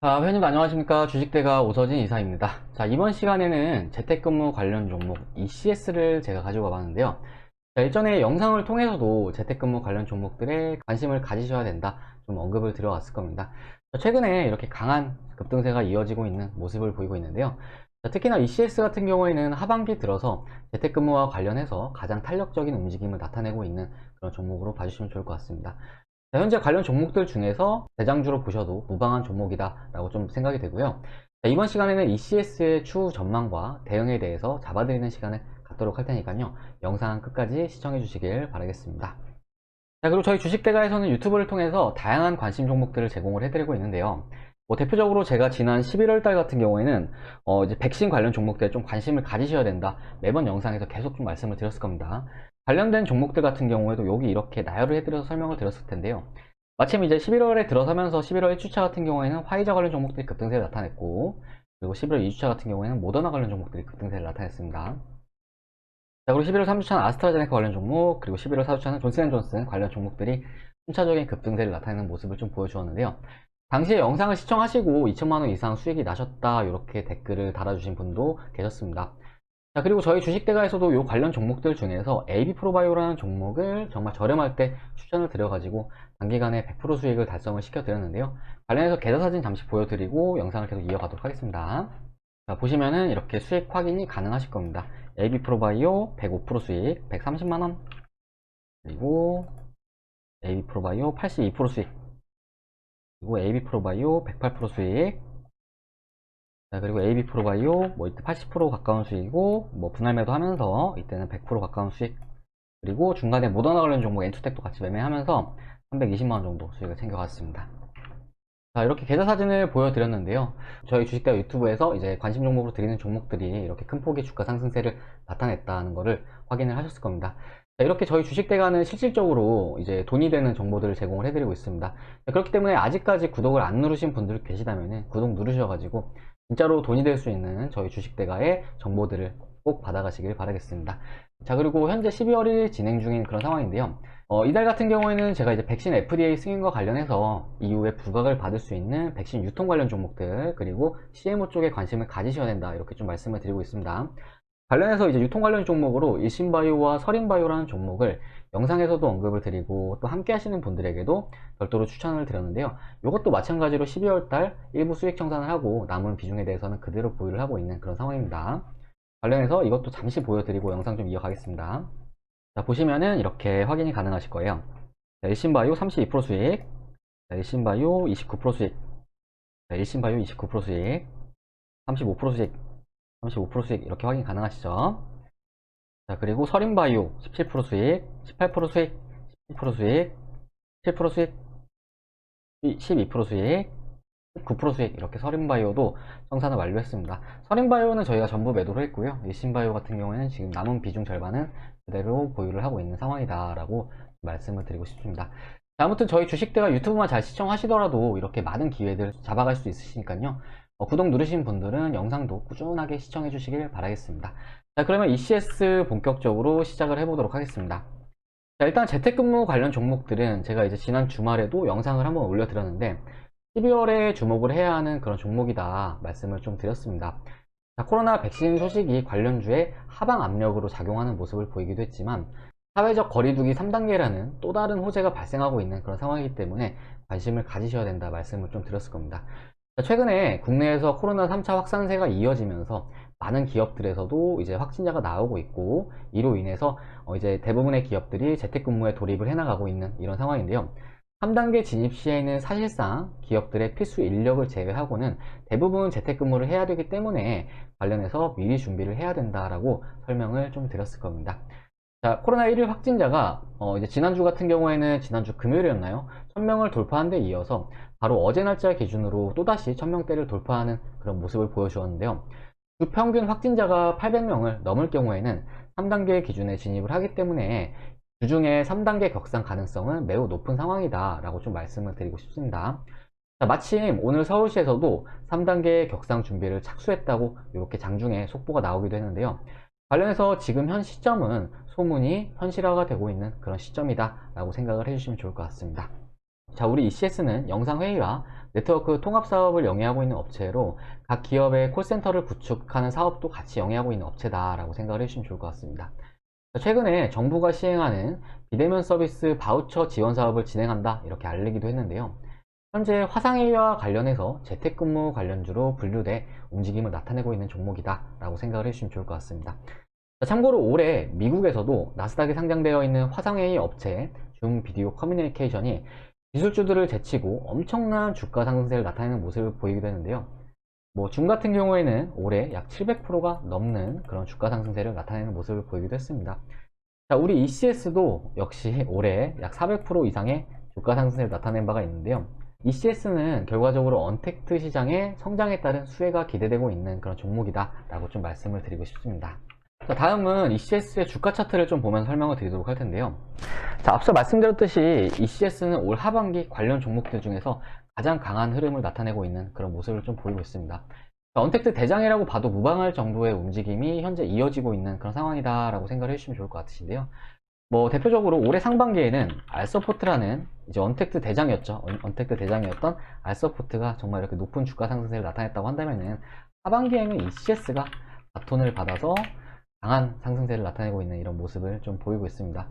회원님 안녕하십니까. 주식대가 오서진 이사입니다. 이번 시간에는 재택근무 관련 종목 ECS를 제가 가지고 와봤는데요. 일전에 영상을 통해서도 재택근무 관련 종목들에 관심을 가지셔야 된다 좀 언급을 드려왔을 겁니다. 최근에 이렇게 강한 급등세가 이어지고 있는 모습을 보이고 있는데요. 특히나 ECS 같은 경우에는 하반기 들어서 재택근무와 관련해서 가장 탄력적인 움직임을 나타내고 있는 그런 종목으로 봐주시면 좋을 것 같습니다. 현재 관련 종목들 중에서 대장주로 보셔도 무방한 종목이다 라고 좀 생각이 되고요. 이번 시간에는 ECS의 추후 전망과 대응에 대해서 잡아드리는 시간을 갖도록 할 테니까요, 영상 끝까지 시청해 주시길 바라겠습니다. 그리고 저희 주식대가에서는 유튜브를 통해서 다양한 관심 종목들을 제공을 해드리고 있는데요. 대표적으로 제가 지난 11월 달 같은 경우에는 이제 백신 관련 종목들에 좀 관심을 가지셔야 된다, 매번 영상에서 계속 좀 말씀을 드렸을 겁니다. 관련된 종목들 같은 경우에도 여기 이렇게 나열을 해드려서 설명을 드렸을 텐데요. 마침 이제 11월에 들어서면서 11월 1주차 같은 경우에는 화이자 관련 종목들이 급등세를 나타냈고, 그리고 11월 2주차 같은 경우에는 모더나 관련 종목들이 급등세를 나타냈습니다. 그리고 11월 3주차는 아스트라제네카 관련 종목, 그리고 11월 4주차는 존슨앤존슨 관련 종목들이 순차적인 급등세를 나타내는 모습을 좀 보여주었는데요. 당시에 영상을 시청하시고 2천만원 이상 수익이 나셨다 이렇게 댓글을 달아주신 분도 계셨습니다. 그리고 저희 주식대가에서도 이 관련 종목들 중에서 AB프로바이오라는 종목을 정말 저렴할 때 추천을 드려가지고 단기간에 100% 수익을 달성을 시켜드렸는데요. 관련해서 계좌사진 잠시 보여드리고 영상을 계속 이어가도록 하겠습니다. 보시면은 이렇게 수익 확인이 가능하실 겁니다. AB프로바이오 105% 수익 130만원, 그리고 AB프로바이오 82% 수익, 그리고 AB프로바이오 108% 수익, 그리고 AB프로바이오 이때 80% 가까운 수익이고, 분할 매도 하면서 이때는 100% 가까운 수익, 그리고 중간에 모더나 관련 종목 엔투텍도 같이 매매하면서 320만원 정도 수익을 챙겨갔습니다. 이렇게 계좌 사진을 보여드렸는데요. 저희 주식대가 유튜브에서 이제 관심 종목으로 드리는 종목들이 이렇게 큰 폭의 주가 상승세를 나타냈다는 것을 확인을 하셨을 겁니다. 이렇게 저희 주식대가는 실질적으로 이제 돈이 되는 정보들을 제공을 해드리고 있습니다. 그렇기 때문에 아직까지 구독을 안 누르신 분들 계시다면 구독 누르셔가지고 진짜로 돈이 될 수 있는 저희 주식대가의 정보들을 꼭 받아가시길 바라겠습니다. 그리고 현재 12월 1일 진행 중인 그런 상황인데요. 이달 같은 경우에는 제가 이제 백신 FDA 승인과 관련해서 이후에 부각을 받을 수 있는 백신 유통 관련 종목들, 그리고 CMO 쪽에 관심을 가지셔야 된다 이렇게 좀 말씀을 드리고 있습니다. 관련해서 이제 유통 관련 종목으로 일신바이오와 서린바이오라는 종목을 영상에서도 언급을 드리고 또 함께 하시는 분들에게도 별도로 추천을 드렸는데요. 이것도 마찬가지로 12월 달 일부 수익 청산을 하고 남은 비중에 대해서는 그대로 보유를 하고 있는 그런 상황입니다. 관련해서 이것도 잠시 보여드리고 영상 좀 이어가겠습니다. 보시면은 이렇게 확인이 가능하실 거예요. 일신바이오 32% 수익, 일신바이오 29% 수익, 일신바이오 29% 수익, 35% 수익, 35% 수익 이렇게 확인 가능하시죠. 그리고 서린바이오 17% 수익, 18% 수익, 17% 수익, 7% 수익, 12% 수익, 9% 수익, 이렇게 서린바이오도 청산을 완료했습니다. 서린바이오는 저희가 전부 매도를 했고요. 일신바이오 같은 경우에는 지금 남은 비중 절반은 그대로 보유를 하고 있는 상황이다 라고 말씀을 드리고 싶습니다. 아무튼 저희 주식대가 유튜브만 잘 시청하시더라도 이렇게 많은 기회들 잡아갈 수 있으시니까요. 구독 누르신 분들은 영상도 꾸준하게 시청해 주시길 바라겠습니다. 그러면 ECS 본격적으로 시작을 해보도록 하겠습니다. 일단 재택근무 관련 종목들은 제가 이제 지난 주말에도 영상을 한번 올려드렸는데 12월에 주목을 해야 하는 그런 종목이다 말씀을 좀 드렸습니다. 코로나 백신 소식이 관련주에 하방 압력으로 작용하는 모습을 보이기도 했지만 사회적 거리두기 3단계라는 또 다른 호재가 발생하고 있는 그런 상황이기 때문에 관심을 가지셔야 된다 말씀을 좀 드렸을 겁니다. 최근에 국내에서 코로나 3차 확산세가 이어지면서 많은 기업들에서도 이제 확진자가 나오고 있고, 이로 인해서 이제 대부분의 기업들이 재택근무에 돌입을 해나가고 있는 이런 상황인데요. 3단계 진입 시에는 사실상 기업들의 필수 인력을 제외하고는 대부분 재택근무를 해야 되기 때문에 관련해서 미리 준비를 해야 된다라고 설명을 좀 드렸을 겁니다. 코로나1 확진자가 이제 지난주 같은 경우에는 지난주 금요일이었나요? 1000명을 돌파한 데 이어서 바로 어제 날짜 기준으로 또다시 1000명대를 돌파하는 그런 모습을 보여주었는데요. 주 평균 확진자가 800명을 넘을 경우에는 3단계 기준에 진입을 하기 때문에 주중에 3단계 격상 가능성은 매우 높은 상황이다 라고 좀 말씀을 드리고 싶습니다. 마침 오늘 서울시에서도 3단계 격상 준비를 착수했다고 이렇게 장중에 속보가 나오기도 했는데요. 관련해서 지금 현 시점은 소문이 현실화가 되고 있는 그런 시점이다 라고 생각을 해주시면 좋을 것 같습니다. 자, 우리 ECS는 영상회의와 네트워크 통합 사업을 영위하고 있는 업체로 각 기업의 콜센터를 구축하는 사업도 같이 영위하고 있는 업체다라고 생각을 해주시면 좋을 것 같습니다. 최근에 정부가 시행하는 비대면 서비스 바우처 지원 사업을 진행한다 이렇게 알리기도 했는데요. 현재 화상회의와 관련해서 재택근무 관련주로 분류돼 움직임을 나타내고 있는 종목이다 라고 생각을 해주시면 좋을 것 같습니다. 참고로 올해 미국에서도 나스닥에 상장되어 있는 화상회의 업체 줌 비디오 커뮤니케이션이 기술주들을 제치고 엄청난 주가 상승세를 나타내는 모습을 보이기도 했는데요. 줌 같은 경우에는 올해 약 700%가 넘는 그런 주가 상승세를 나타내는 모습을 보이기도 했습니다. 자, 우리 ECS도 역시 올해 약 400% 이상의 주가 상승세를 나타낸 바가 있는데요. ECS는 결과적으로 언택트 시장의 성장에 따른 수혜가 기대되고 있는 그런 종목이다 라고 좀 말씀을 드리고 싶습니다. 자, 다음은 ECS의 주가 차트를 좀 보면서 설명을 드리도록 할 텐데요. 자, 앞서 말씀드렸듯이 ECS는 올 하반기 관련 종목들 중에서 가장 강한 흐름을 나타내고 있는 그런 모습을 좀 보이고 있습니다. 자, 언택트 대장이라고 봐도 무방할 정도의 움직임이 현재 이어지고 있는 그런 상황이다 라고 생각을 해주시면 좋을 것 같으신데요. 대표적으로 올해 상반기에는 알서포트라는 이제 언택트 대장이었죠. 언택트 대장이었던 알서포트가 정말 이렇게 높은 주가 상승세를 나타냈다고 한다면은 하반기에는 ECS가 바톤을 받아서 강한 상승세를 나타내고 있는 이런 모습을 좀 보이고 있습니다.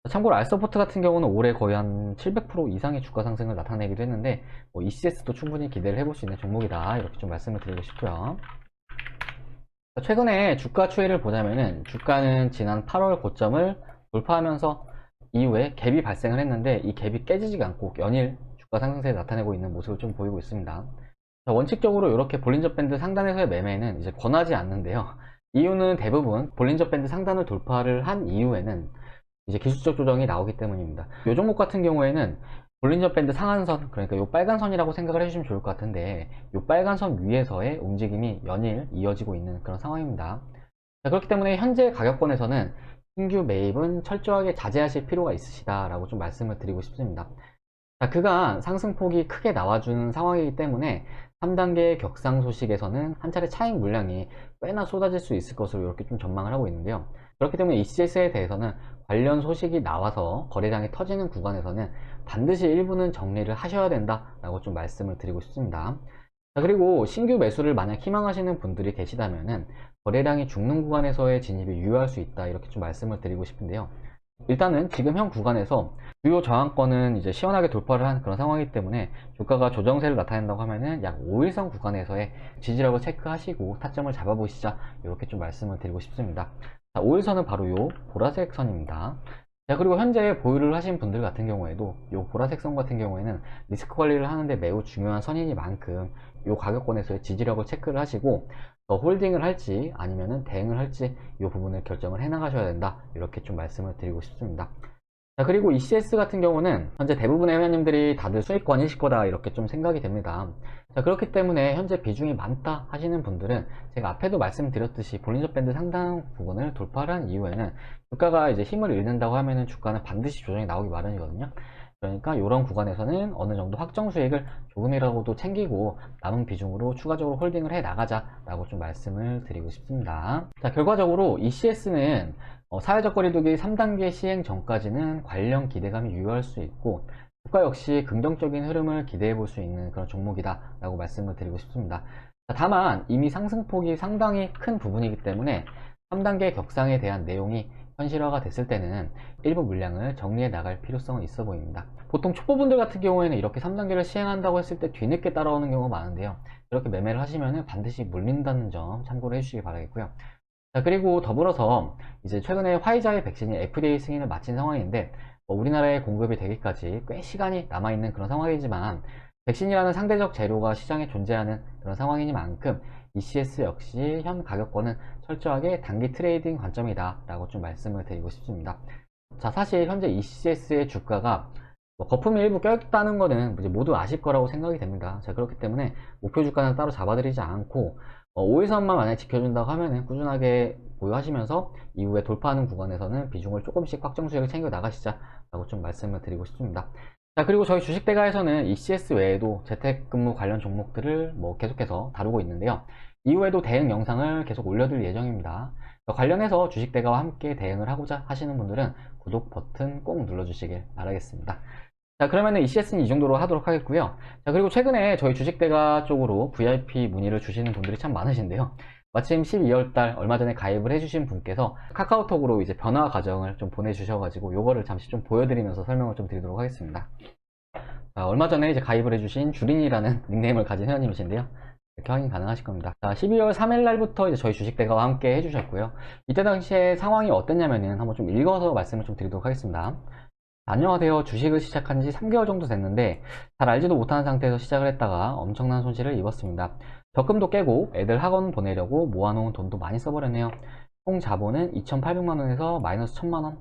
참고로 알서포트 같은 경우는 올해 거의 한 700% 이상의 주가 상승을 나타내기도 했는데 ECS도 충분히 기대를 해볼 수 있는 종목이다 이렇게 좀 말씀을 드리고 싶고요. 최근에 주가 추이를 보자면은 주가는 지난 8월 고점을 돌파하면서 이후에 갭이 발생을 했는데 이 갭이 깨지지가 않고 연일 주가 상승세를 나타내고 있는 모습을 좀 보이고 있습니다. 원칙적으로 이렇게 볼린저 밴드 상단에서의 매매는 이제 권하지 않는데요. 이유는 대부분 볼린저 밴드 상단을 돌파를 한 이후에는 이제 기술적 조정이 나오기 때문입니다. 이 종목 같은 경우에는 볼린저 밴드 상한선, 그러니까 이 빨간 선이라고 생각을 해주시면 좋을 것 같은데 이 빨간 선 위에서의 움직임이 연일 이어지고 있는 그런 상황입니다. 자, 그렇기 때문에 현재 가격권에서는 신규 매입은 철저하게 자제하실 필요가 있으시다라고 좀 말씀을 드리고 싶습니다. 자, 그간 상승폭이 크게 나와주는 상황이기 때문에 3단계 격상 소식에서는 한 차례 차익 물량이 꽤나 쏟아질 수 있을 것으로 이렇게 좀 전망을 하고 있는데요. 그렇기 때문에 ECS에 대해서는 관련 소식이 나와서 거래량이 터지는 구간에서는 반드시 일부는 정리를 하셔야 된다라고 좀 말씀을 드리고 싶습니다. 자, 그리고 신규 매수를 만약 희망하시는 분들이 계시다면은 거래량이 죽는 구간에서의 진입이 유효할 수 있다 이렇게 좀 말씀을 드리고 싶은데요. 일단은 지금 현 구간에서 주요 저항권은 이제 시원하게 돌파를 한 그런 상황이기 때문에 주가가 조정세를 나타낸다고 하면은 약 5일선 구간에서의 지지력을 체크하시고 타점을 잡아보시자 이렇게 좀 말씀을 드리고 싶습니다. 자, 5일선은 바로 요 보라색 선입니다. 자, 그리고 현재 보유를 하신 분들 같은 경우에도 이 보라색 선 같은 경우에는 리스크 관리를 하는데 매우 중요한 선이니만큼 이 가격권에서의 지지력을 체크를 하시고 더 홀딩을 할지 아니면은 대응을 할지 이 부분을 결정을 해 나가셔야 된다 이렇게 좀 말씀을 드리고 싶습니다. 자, 그리고 ECS 같은 경우는 현재 대부분의 회원님들이 다들 수익권이실 거다 이렇게 좀 생각이 됩니다. 자, 그렇기 때문에 현재 비중이 많다 하시는 분들은 제가 앞에도 말씀드렸듯이 볼린저 밴드 상단 부분을 돌파를 한 이후에는 주가가 이제 힘을 잃는다고 하면은 주가는 반드시 조정이 나오기 마련이거든요. 그러니까 이런 구간에서는 어느 정도 확정 수익을 조금이라도 챙기고 남은 비중으로 추가적으로 홀딩을 해 나가자라고 좀 말씀을 드리고 싶습니다. 자, 결과적으로 ECS는 사회적 거리두기 3단계 시행 전까지는 관련 기대감이 유효할 수 있고 주가 역시 긍정적인 흐름을 기대해 볼 수 있는 그런 종목이다 라고 말씀을 드리고 싶습니다. 자, 다만 이미 상승폭이 상당히 큰 부분이기 때문에 3단계 격상에 대한 내용이 현실화가 됐을 때는 일부 물량을 정리해 나갈 필요성은 있어 보입니다. 보통 초보분들 같은 경우에는 이렇게 3단계를 시행한다고 했을 때 뒤늦게 따라오는 경우가 많은데요. 이렇게 매매를 하시면 반드시 물린다는 점 참고를 해주시기 바라겠고요. 자, 그리고 더불어서 이제 최근에 화이자의 백신이 FDA 승인을 마친 상황인데 우리나라에 공급이 되기까지 꽤 시간이 남아있는 그런 상황이지만 백신이라는 상대적 재료가 시장에 존재하는 그런 상황이니만큼 ECS 역시 현 가격권은 철저하게 단기 트레이딩 관점이다 라고 좀 말씀을 드리고 싶습니다. 자, 사실 현재 ECS의 주가가 거품이 일부 껴있다는 거는 이제 모두 아실 거라고 생각이 됩니다. 자, 그렇기 때문에 목표 주가는 따로 잡아드리지 않고 5일선만 만약 지켜준다고 하면은 꾸준하게 보유하시면서 이후에 돌파하는 구간에서는 비중을 조금씩 확정 수익을 챙겨 나가시자 라고 좀 말씀을 드리고 싶습니다. 자, 그리고 저희 주식대가에서는 ECS 외에도 재택근무 관련 종목들을 계속해서 다루고 있는데요. 이후에도 대응 영상을 계속 올려드릴 예정입니다. 관련해서 주식대가와 함께 대응을 하고자 하시는 분들은 구독 버튼 꼭 눌러주시길 바라겠습니다. 자, 그러면은 ECS는 이 정도로 하도록 하겠고요. 자, 그리고 최근에 저희 주식대가 쪽으로 VIP 문의를 주시는 분들이 참 많으신데요. 마침 12월달 얼마 전에 가입을 해주신 분께서 카카오톡으로 이제 변화 과정을 좀 보내주셔가지고 요거를 잠시 좀 보여드리면서 설명을 좀 드리도록 하겠습니다. 자, 얼마 전에 이제 가입을 해주신 주린이라는 닉네임을 가진 회원님이신데요. 이렇게 확인 가능하실 겁니다. 자, 12월 3일 날부터 이제 저희 주식대가와 함께 해주셨고요. 이때 당시에 상황이 어땠냐면은 한번 좀 읽어서 말씀을 좀 드리도록 하겠습니다. 안녕하세요. 주식을 시작한 지 3개월 정도 됐는데 잘 알지도 못하는 상태에서 시작을 했다가 엄청난 손실을 입었습니다. 적금도 깨고 애들 학원 보내려고 모아놓은 돈도 많이 써버렸네요. 총 자본은 2,800만원에서 마이너스 1,000만원.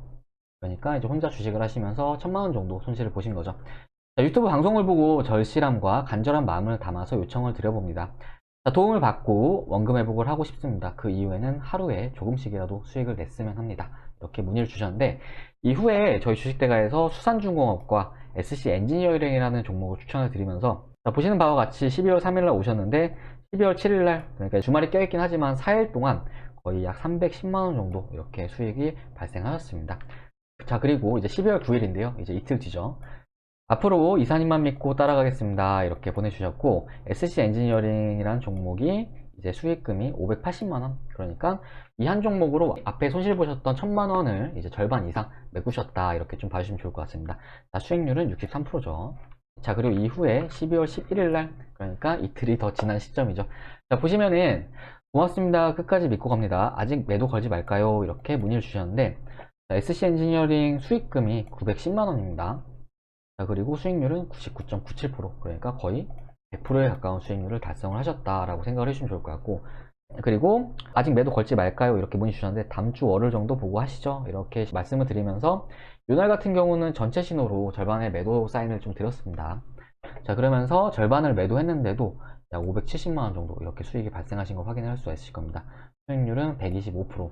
그러니까 이제 혼자 주식을 하시면서 1,000만원 정도 손실을 보신 거죠. 자, 유튜브 방송을 보고 절실함과 간절한 마음을 담아서 요청을 드려봅니다. 자, 도움을 받고 원금 회복을 하고 싶습니다. 그 이후에는 하루에 조금씩이라도 수익을 냈으면 합니다. 이렇게 문의를 주셨는데, 이후에 저희 주식대가에서 수산중공업과 SC 엔지니어링이라는 종목을 추천을 드리면서, 자, 보시는 바와 같이 12월 3일날 오셨는데 12월 7일날, 그러니까 주말이 껴있긴 하지만 4일 동안 거의 약 310만원 정도 이렇게 수익이 발생하였습니다. 자, 그리고 이제 12월 9일인데요. 이제 이틀 뒤죠. 앞으로 이사님만 믿고 따라가겠습니다. 이렇게 보내주셨고, SC 엔지니어링이라는 종목이 이제 수익금이 580만원. 그러니까 이 한 종목으로 앞에 손실 보셨던 1,000만원을 이제 절반 이상 메꾸셨다. 이렇게 좀 봐주시면 좋을 것 같습니다. 자, 수익률은 63%죠. 자, 그리고 이후에 12월 11일날, 그러니까 이틀이 더 지난 시점이죠. 자, 보시면은, 고맙습니다. 끝까지 믿고 갑니다. 아직 매도 걸지 말까요? 이렇게 문의를 주셨는데, 자, SC 엔지니어링 수익금이 910만원입니다. 자, 그리고 수익률은 99.97%, 그러니까 거의 100%에 가까운 수익률을 달성을 하셨다라고 생각을 해주시면 좋을 것 같고, 그리고 아직 매도 걸지 말까요? 이렇게 문의 주셨는데 다음 주 월을 정도 보고 하시죠. 이렇게 말씀을 드리면서 이날 같은 경우는 전체 신호로 절반의 매도 사인을 좀 드렸습니다. 자, 그러면서 절반을 매도했는데도 약 570만원 정도 이렇게 수익이 발생하신 걸 확인할 수 있으실 겁니다. 수익률은 125%.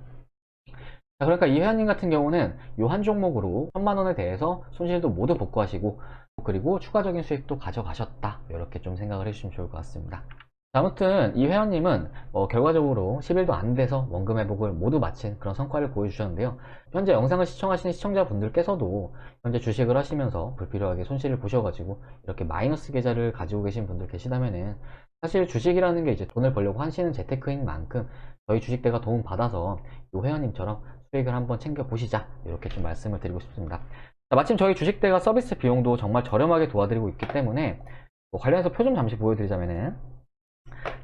자, 그러니까 이 회원님 같은 경우는 이 한 종목으로 1,000만원에 대해서 손실도 모두 복구하시고, 그리고 추가적인 수익도 가져가셨다. 이렇게 좀 생각을 해주시면 좋을 것 같습니다. 자, 아무튼 이 회원님은 결과적으로 10일도 안 돼서 원금 회복을 모두 마친 그런 성과를 보여주셨는데요. 현재 영상을 시청하시는 시청자분들께서도 현재 주식을 하시면서 불필요하게 손실을 보셔가지고 이렇게 마이너스 계좌를 가지고 계신 분들 계시다면은, 사실 주식이라는 게 이제 돈을 벌려고 하시는 재테크인 만큼 저희 주식대가 도움 받아서 이 회원님처럼 수익을 한번 챙겨 보시자, 이렇게 좀 말씀을 드리고 싶습니다. 자, 마침 저희 주식대가 서비스 비용도 정말 저렴하게 도와드리고 있기 때문에 관련해서 표 좀 잠시 보여드리자면은,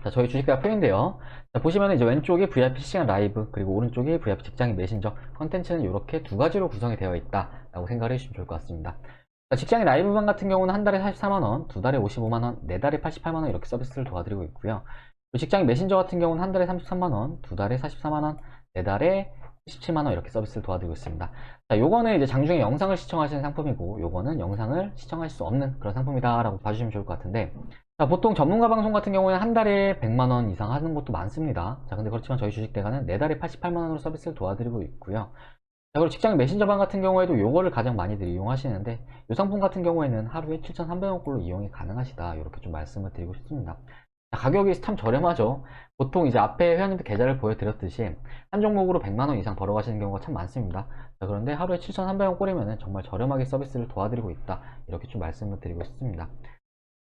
자, 저희 주식대가 표인데요. 자, 보시면 이제 왼쪽이 VIP 실시간 라이브, 그리고 오른쪽이 VIP 직장인 메신저 컨텐츠는 이렇게 두 가지로 구성이 되어 있다라고 생각을 해주시면 좋을 것 같습니다. 자, 직장인 라이브방 같은 경우는 한 달에 44만원, 두 달에 55만원, 네 달에 88만원 이렇게 서비스를 도와드리고 있고요. 직장인 메신저 같은 경우는 한 달에 33만원, 두 달에 44만원, 네 달에 17만원 이렇게 서비스를 도와드리고 있습니다. 자, 요거는 이제 장중에 영상을 시청하시는 상품이고, 요거는 영상을 시청하실 수 없는 그런 상품이다 라고 봐주시면 좋을 것 같은데, 자, 보통 전문가 방송 같은 경우에는 한 달에 100만원 이상 하는 것도 많습니다. 자, 근데 그렇지만 저희 주식대가는 네 달에 88만원으로 서비스를 도와드리고 있고요. 자, 그리고 직장인 메신저방 같은 경우에도 요거를 가장 많이들 이용하시는데, 이 상품 같은 경우에는 하루에 7,300원꼴로 이용이 가능하시다, 이렇게 좀 말씀을 드리고 싶습니다. 자, 가격이 참 저렴하죠. 보통 이제 앞에 회원님들 계좌를 보여드렸듯이 한 종목으로 100만원 이상 벌어가시는 경우가 참 많습니다. 자, 그런데 하루에 7,300원 꼴이면 정말 저렴하게 서비스를 도와드리고 있다, 이렇게 좀 말씀을 드리고 싶습니다.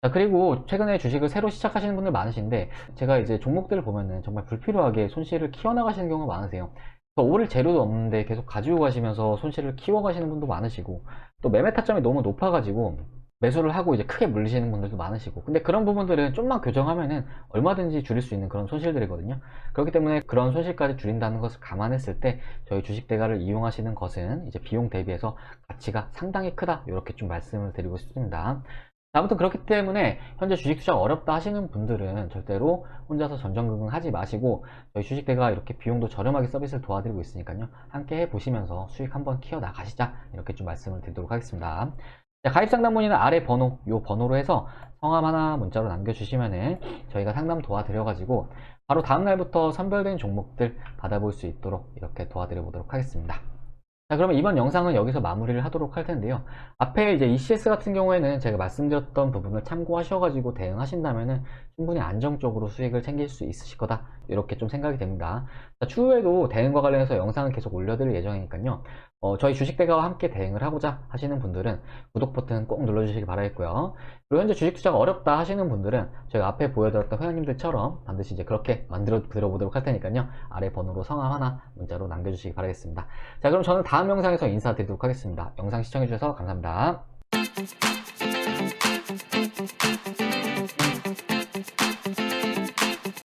자, 그리고 최근에 주식을 새로 시작하시는 분들 많으신데, 제가 이제 종목들을 보면은 정말 불필요하게 손실을 키워나가시는 경우가 많으세요. 오를 재료도 없는데 계속 가지고 가시면서 손실을 키워가시는 분도 많으시고, 또 매매 타점이 너무 높아가지고 매수를 하고 이제 크게 물리시는 분들도 많으시고, 근데 그런 부분들은 좀만 교정하면은 얼마든지 줄일 수 있는 그런 손실들이거든요. 그렇기 때문에 그런 손실까지 줄인다는 것을 감안했을 때 저희 주식대가를 이용하시는 것은 이제 비용 대비해서 가치가 상당히 크다, 이렇게 좀 말씀을 드리고 싶습니다. 아무튼 그렇기 때문에 현재 주식 투자가 어렵다 하시는 분들은 절대로 혼자서 전전긍긍 하지 마시고, 저희 주식대가 이렇게 비용도 저렴하게 서비스를 도와드리고 있으니까요, 함께 해보시면서 수익 한번 키워 나가시자, 이렇게 좀 말씀을 드리도록 하겠습니다. 자, 가입상담 문의는 아래 번호, 요 번호로 해서 성함 하나 문자로 남겨주시면은 저희가 상담 도와드려가지고 바로 다음날부터 선별된 종목들 받아볼 수 있도록 이렇게 도와드려 보도록 하겠습니다. 자, 그러면 이번 영상은 여기서 마무리를 하도록 할 텐데요. 앞에 이제 ECS 같은 경우에는 제가 말씀드렸던 부분을 참고하셔가지고 대응하신다면은 충분히 안정적으로 수익을 챙길 수 있으실 거다, 이렇게 좀 생각이 됩니다. 자, 추후에도 대응과 관련해서 영상을 계속 올려드릴 예정이니까요. 저희 주식대가와 함께 대응을 하고자 하시는 분들은 구독 버튼 꼭 눌러주시기 바라겠고요. 그리고 현재 주식 투자가 어렵다 하시는 분들은 저희가 앞에 보여드렸던 회원님들처럼 반드시 이제 그렇게 만들어 드려보도록 할 테니까요. 아래 번호로 성함 하나 문자로 남겨주시기 바라겠습니다. 자, 그럼 저는 다음 영상에서 인사드리도록 하겠습니다. 영상 시청해주셔서 감사합니다.